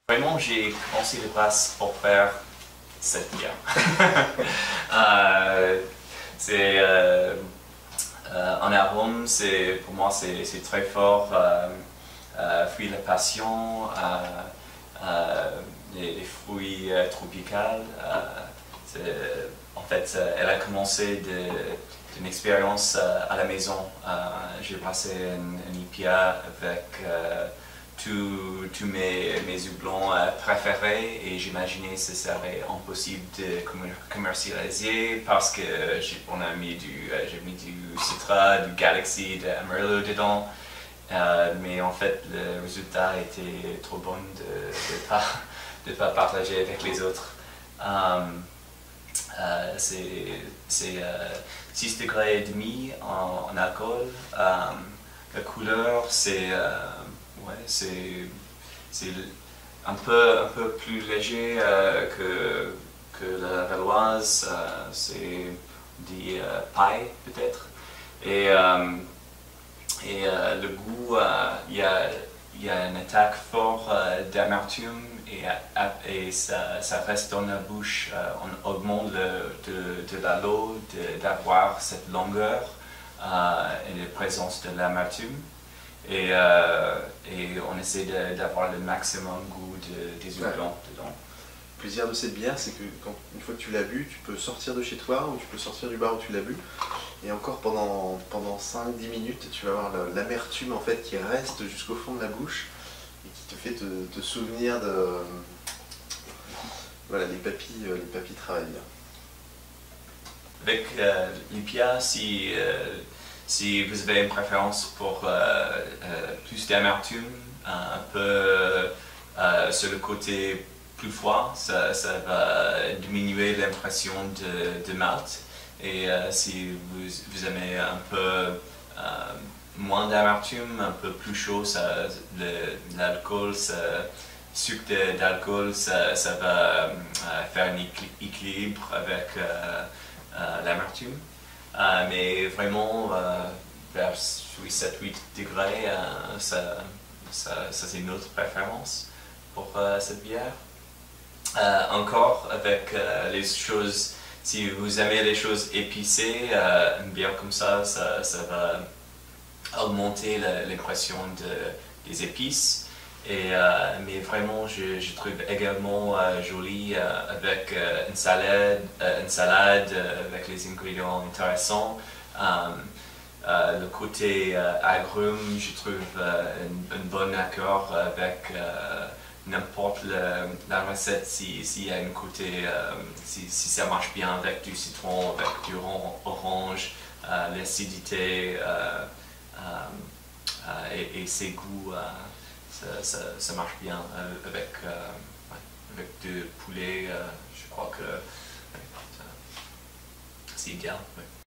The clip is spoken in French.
Vraiment, j'ai commencé les classes pour faire cette bière. C'est en arôme, pour moi c'est très fort. Fruits de la passion, les fruits tropicaux. En fait, elle a commencé d'une expérience à la maison. J'ai passé un IPA avec tous mes houblons préférés et j'imaginais que ce serait impossible de commercialiser parce que on a mis j'ai mis du Citra, du Galaxy, de Amarillo dedans. Mais en fait, le résultat était trop bon de pas partager avec les autres. C'est 6 degrés et demi en alcool. La couleur, ouais, c'est un peu plus léger que la Valoise. C'est des pailles peut-être. Le goût, il y a une attaque forte d'amertume et ça reste dans la bouche. On augmente de la l'eau, d'avoir cette longueur et la présence de l'amertume. Et on essaie d'avoir le maximum goût des houblons dedans. Le plaisir de cette bière, c'est que une fois que tu l'as bu, tu peux sortir de chez toi ou tu peux sortir du bar où tu l'as bu. Et encore pendant 5-10 minutes, tu vas avoir l'amertume en fait qui reste jusqu'au fond de la bouche et qui te fait te souvenir de... Voilà, les papilles travaillent bien. Avec l'IPA, si vous avez une préférence pour plus d'amertume, un peu sur le côté plus froid, ça va diminuer l'impression de malt. Et si vous aimez un peu moins d'amertume, un peu plus chaud, l'alcool, le sucre d'alcool, ça va faire un équilibre avec l'amertume. Mais vraiment, vers 7-8 degrés, ça c'est une autre préférence pour cette bière. Encore avec les choses, si vous aimez les choses épicées, une bière comme ça va augmenter l'impression des épices. Mais vraiment, je trouve également joli avec une salade avec les ingrédients intéressants. Le côté agrumes, je trouve un bon accord avec n'importe la recette s'il y a un côté, si ça marche bien avec du citron, avec du orange, l'acidité et ses goûts. Ça marche bien avec du poulet, je crois que c'est idéal. Ouais.